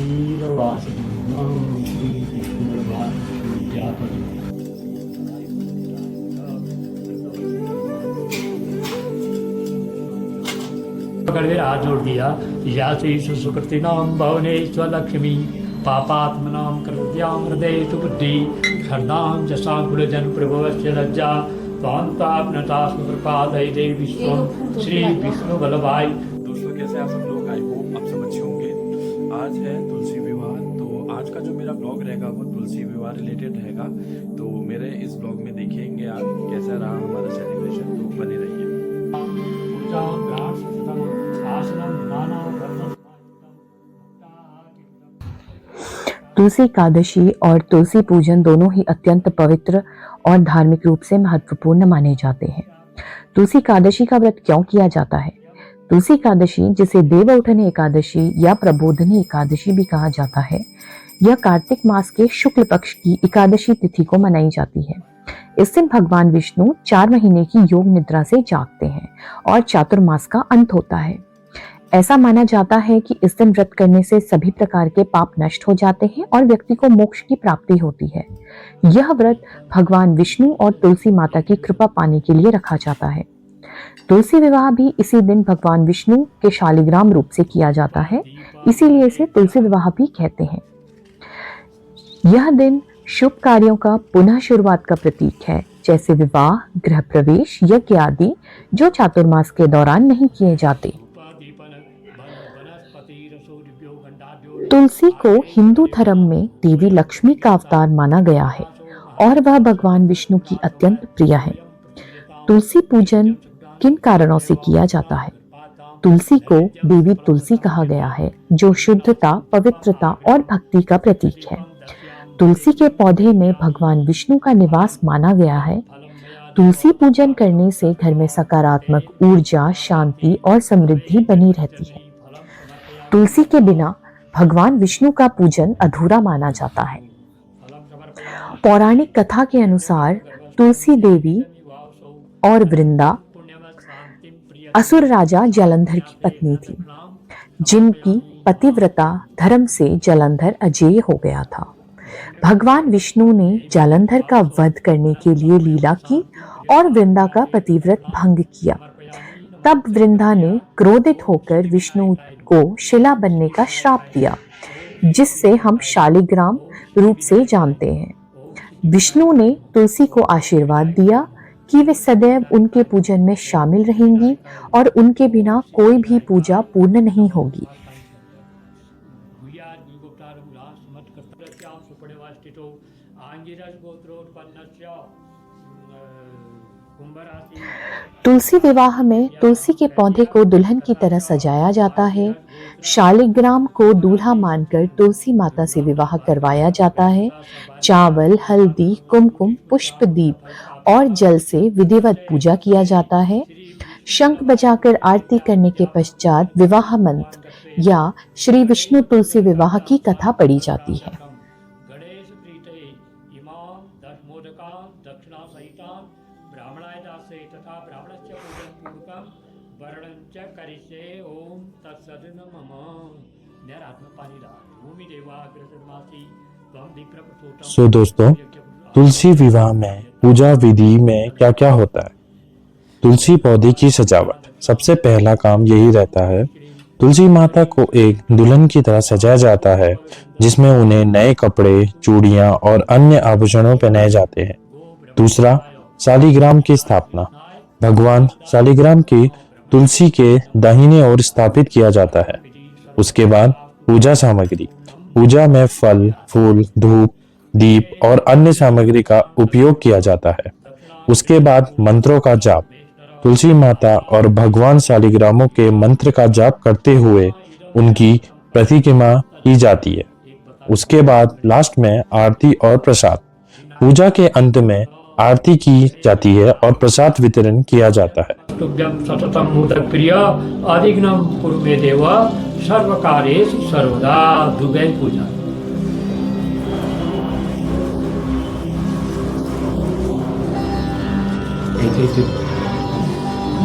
पकड़ के हाथ जोड़ दिया। या श्री सुकृति नाम भवने स्वलक्ष्मी पापात्मनाम कृत्याम हृदय बुद्धि खरदाम जसा कुलजन प्रभवस्य लज्जा स्वांतापनतास्म कृपादय देवी विष्णु श्री विष्णु बलभाई। दोस्तों कैसे आप सब लोग, आई होप आप सब अच्छे होंगे। आज है तुलसी विवाह, तो आज का जो मेरा ब्लॉग रहेगा वो तुलसी विवाह रिलेटेड रहेगा। तो मेरे इस ब्लॉग में देखेंगे आप कैसा रहा हमारा सेलिब्रेशन, तो बने रहिए। तुलसी एकादशी और तुलसी पूजन दोनों ही अत्यंत पवित्र और धार्मिक रूप से महत्वपूर्ण माने जाते हैं। तुलसी एकादशी का व्रत क्यों किया जाता है? तुलसी एकादशी, जिसे देवउठनी एकादशी या प्रबोधनी एकादशी भी कहा जाता है, यह कार्तिक मास के शुक्ल पक्ष की एकादशी तिथि को मनाई जाती है। इस दिन भगवान विष्णु 4 महीने की योग निद्रा से जागते हैं और चातुर्मास का अंत होता है। ऐसा माना जाता है कि इस दिन व्रत करने से सभी प्रकार के पाप नष्ट हो जाते हैं और व्यक्ति को मोक्ष की प्राप्ति होती है। यह व्रत भगवान विष्णु और तुलसी माता की कृपा पाने के लिए रखा जाता है। तुलसी विवाह भी इसी दिन भगवान विष्णु के शालिग्राम रूप से किया जाता है, इसीलिए इसे तुलसी विवाह भी कहते हैं। यह दिन शुभ कार्यों का पुनः शुरुआत का प्रतीक है, जैसे विवाह, गृह प्रवेश, यज्ञ आदि, जो चातुर्मास के दौरान नहीं किए जाते। तुलसी को हिंदू धर्म में देवी लक्ष्मी का अवतार माना गया है और वह भगवान विष्णु की अत्यंत प्रिय है। तुलसी पूजन किन कारणों से किया जाता है? तुलसी को देवी तुलसी कहा गया है, जो शुद्धता, पवित्रता और भक्ति का प्रतीक है। तुलसी के पौधे में भगवान विष्णु का निवास माना गया है। तुलसी पूजन करने से घर में सकारात्मक ऊर्जा, शांति और समृद्धि बनी रहती है। तुलसी के बिना भगवान विष्णु का पूजन अधूरा माना जाता है। पौराणिक कथा के अनुसार तुलसी देवी और वृंदा असुर राजा जालंधर की पत्नी थी, जिनकी पतिव्रता धर्म से जालंधर अजेय हो गया था। भगवान विष्णु ने जालंधर का वध करने के लिए लीला की और वृंदा का पतिव्रत भंग किया। तब वृंदा ने क्रोधित होकर विष्णु को शिला बनने का श्राप दिया, जिससे हम शालिग्राम रूप से जानते हैं। विष्णु ने तुलसी को आशीर्वाद दिया कि वे सदैव उनके पूजन में शामिल रहेंगी और उनके बिना कोई भी पूजा पूर्ण नहीं होगी। तुलसी विवाह में तुलसी के पौधे को दुल्हन की तरह सजाया जाता है। शालिग्राम को दूल्हा मानकर तुलसी माता से विवाह करवाया जाता है। चावल, हल्दी, कुमकुम, पुष्प, दीप और जल से विधिवत पूजा किया जाता है। शंख बजाकर आरती करने के पश्चात विवाह मंत्र या श्री विष्णु तुलसी विवाह की कथा पढ़ी जाती है। सो दोस्तों, तुलसी विवाह में पूजा विधि में क्या क्या होता है? तुलसी पौधे की सजावट, सबसे पहला काम यही रहता है। तुलसी माता को एक दुल्हन की तरह सजाया जाता है, जिसमें उन्हें नए कपड़े, चूड़ियां और अन्य आभूषणों पहनाए जाते हैं। दूसरा, शालिग्राम की स्थापना। भगवान शालिग्राम की तुलसी के दाहिने ओर स्थापित किया जाता है। उसके बाद पूजा सामग्री। पूजा में फल, फूल, धूप, दीप और अन्य सामग्री का उपयोग किया जाता है। उसके बाद मंत्रों का जाप। तुलसी माता और भगवान शालिग्रामों के मंत्र का जाप करते हुए उनकी प्रतिमा की जाती है। उसके बाद लास्ट में आरती और प्रसाद। पूजा के अंत में आरती की जाती है और प्रसाद वितरण किया जाता है। सततम मोदक प्रिय अधिग्नम कुरु मे देव सर्वकार्येषु सर्वदा। दुर्गा पूजा।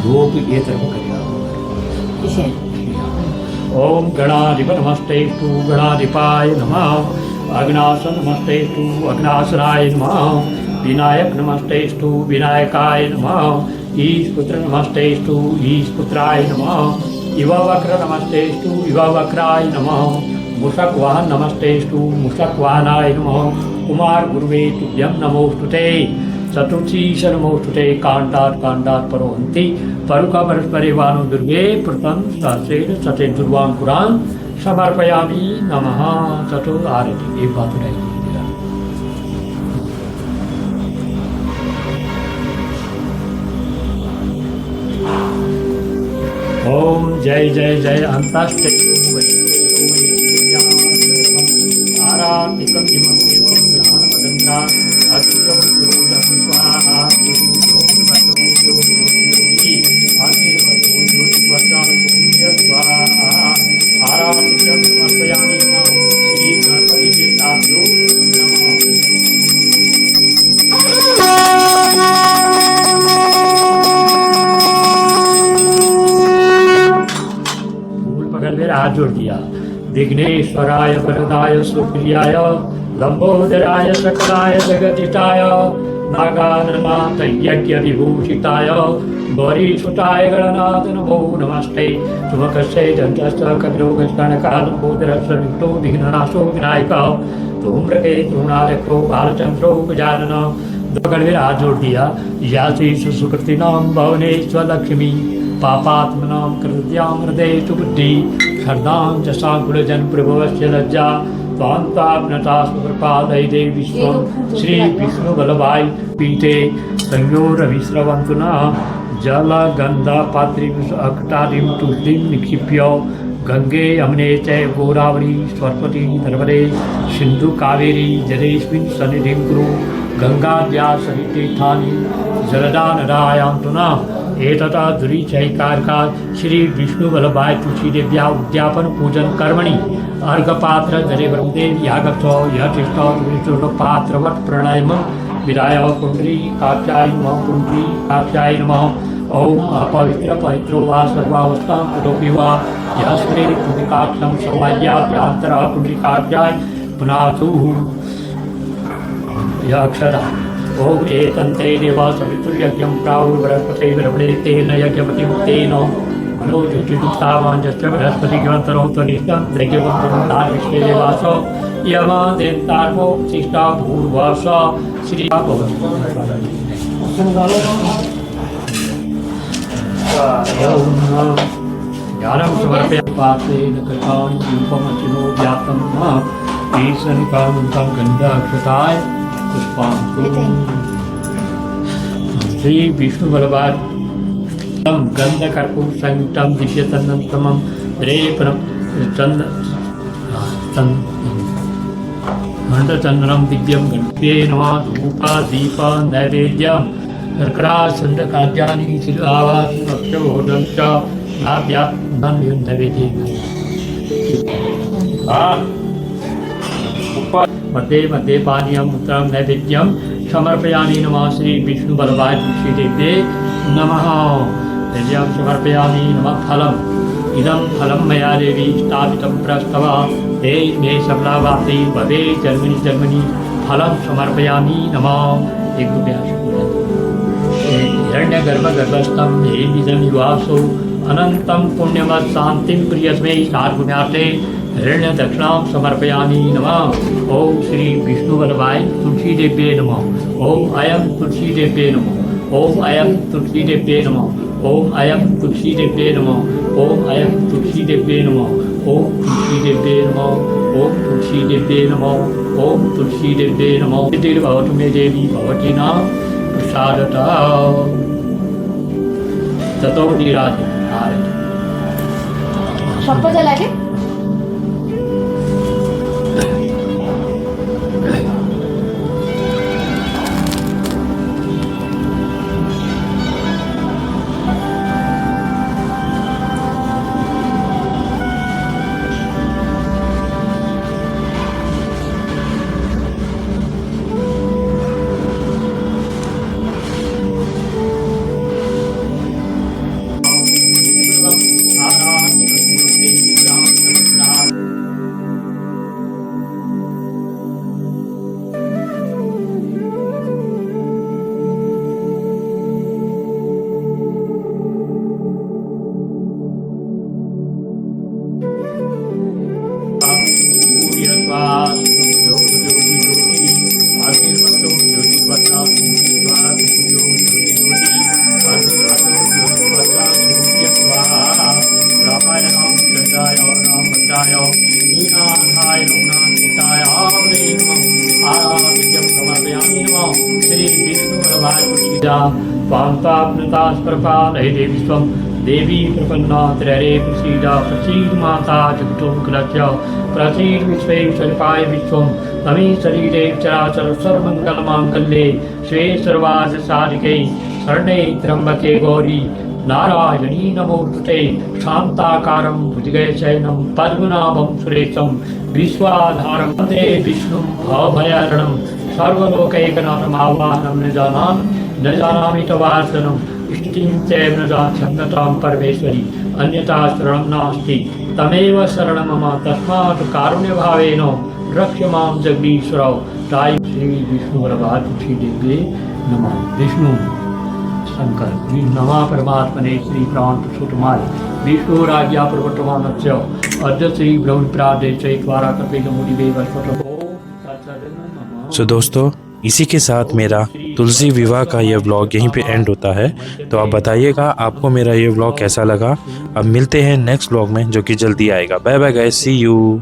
वो ये तरफ करेगा ओम गणाधिप नमस्तेस्तु गणाधिपाय नमः। अग्नासन नमस्तेस्तु अग्नासनाय नमः। विनायक नमस्तेस्तु विनायकाय नमः। ईशपुत्र नमस्तेस्तु ईशपुत्राय नमः। युवावक्र नमस्तेस्तु युवावक्राय नमः। मूषकवाहन नमस्तेस्तु मूषकवाहनाय नमः। कुमार गुरुवे तुभ्यं नमोस्तुते। चतुर्थीश नमोस्तुते। कांडात् कांडात् परोहन्ति परुका परस्परे वानो दुर्गे प्रथम सहस्रेण सते दुर्वां पुराण समर्पयामि नमः। चतुर्थ आरती एक बात रहेगी। ओम जय जय जय अंतस्ते आरातिकं इमं देवं ज्ञानमदन्ना अक्षयं योगं स्वाहा आरातिकं समर्पयामि नमः। श्री गणपति देवताभ्यो नमः। फूल पकड़ कर हाथ जोड़ दिया। विघ्नेश्वराय वरदाय सुप्रियाय लंबोदराय सकलाय जगदिष्टाय नागाननाथ यज्ञ विभूषिताय गौरीसुताय गणनाथ नमो नमस्ते। तुमकस्य दन्तस्य कपिलोकस्कणकालंबोदरस्य विष्णु विघ्ननाशो विनायक धूम्रके तृणालको बालचंद्रो गजानन। पकड़ हाथ जोड़ दिया। यासी सुकृतिनां भवने स्वलक्ष्मी पापात्मनां कृत्यां हृदये तु बुद्धि श्रद्धां च साकुलजन प्रभवस्य लज्जा त्वान्ताग्नता सुप्रपादये विश्वं श्री विष्णुवल्लभाय पीठे संयोरविस्रवन्तु नः। जलगन्धपात्रीं अकटादिं तुष्टिं निक्षिप्य गंगे यमुने च गोदावरी सरस्वती नर्मदे सिंधु कावेरी जलेस्मिन् सन्निधिं कुरु। गंगाद्या सहितीर्थानि जलदानदायान्तु नः। एतता दुरीचैकारका श्री विष्णुवल्लभाय तुलसीदेव्या उद्यापन पूजन कर्मणि अर्घपात्र जले ब्रह्मदेव यागक्षो यतिष्ठो पात्रवत् प्रणयमं विराय कुंडली काक्षाय नमः कुंडली काक्षाय नमः। ओम अपवित्र पवित्रो वा सर्वावस्थां कुतोऽपि वा यस्मै कुंडलिकाक्षं समाज्ञाभ्यन्तरः कुंडलिकाक्षाय पुनातु यह अक्षर। ओम एतन्ते देवा सवितुर्यज्ञं प्राहुः बृहस्पते ब्रह्मणे तेन यज्ञपतिं तेन मनोज्योतिदुक्तावाञ्चश्च बृहस्पतिज्ञान्तरो त्वनिष्ठं दैत्यवन्तं तार्विश्वे देवास यमादेन्तार्मो शिष्टा भूर्वास श्री ज्ञानं समर्पयामि पात्रेण कृतां रूपमचिनो व्याप्तं मम ईशनिकान्तं गन्धाक्षताय श्री विष्णुवल्लभाय गंधकर्पूर संयुक्तं दिव्यतन्नतमं रेपनं चंद्रचंद्रम दिव्यं गणपते नमः। धूपा दीप नैवेद्यं शर्कराचंद्रकाद्यानि शिलावासि भक्ष्योदं च नाभ्यात्मं नैवेद्यं। मध्ये मध्ये पानीयं उत्तरं नैवेद्यं समर्पयामि नमः। श्री विष्णुवल्लभाय तुलसीदेव्ये नमः। नैवेद्यं समर्पयामि नमः। फलम् इदं फलं मया देवी स्थापितं प्रस्तव ते मे सबलावाप्ति भवे जन्मनि जन्मनि फलं समर्पयामि नमः। एक रुपया हिरण्यगर्भगर्भस्थं हेमिदं युवासो अनन्तं पुण्यवत् शान्तिं प्रियस्मै सार्वज्ञाते हिरण्य दक्षिणां समर्पयामि नमः। ओम श्री विष्णुवल्लभाय तुलसीदेव्ये नमः। ओम अयं तुलसीदेव्ये नमः। ओम अयं तुलसीदेव्ये नमः। ओम अयं तुलसीदेव्ये नमः। ओम अयं तुलसीदेव्ये नमः। ओम तुलसीदेव्ये नमः। ओम तुलसीदेव्ये नमः। ओम तुलसीदेव्ये नमः। सिद्धिर्भवतु मे देवी भवती नाम प्रसादतः। ततो विराजते সব লাগে जा स्वान्ताप्नता स्पर्पालय देवी स्वं देवी प्रपन्ना त्रैरे प्रसीदा प्रसीद माता जगतों कुलस्य प्रसीद विश्वे सर्पाय विश्वं तमे शरीरे चराचर सर्वमंगलमांगल्ये स्वे सर्वार्थ साधिके शरणे त्र्यंबके गौरी नारायणी नमोस्तुते शांताकारं भुजगशयनं पद्मनाभं सुरेशं विश्वाधारं वन्दे विष्णुं भवभयहरणं सर्वलोकैकनाथम् आह्वानं न जानामि तवार्चनं स्तुतिं चैव न जानामि परमेश्वरी अन्यथा शरणं नास्ति तमेव शरणं मम तस्मात् कारुण्यभावेन रक्ष मां जगदीश्वरौ ताई श्री विष्णुवरभारती देव्ये नमः। विष्णु शंकर नमः परमात्मने श्री प्राणपुरुषोत्तमाय विष्णुराज्ञा प्रवर्तमानस्य अद्य श्री ब्रह्मप्रादे चैत्वारा कपिलमुनिवे वर्षतो तत्सदिनं। सो दोस्तों, इसी के साथ मेरा तुलसी विवाह का यह व्लॉग यहीं पे एंड होता है। तो आप बताइएगा आपको मेरा ये व्लॉग कैसा लगा। अब मिलते हैं नेक्स्ट व्लॉग में जो कि जल्दी आएगा। Bye bye guys, see you.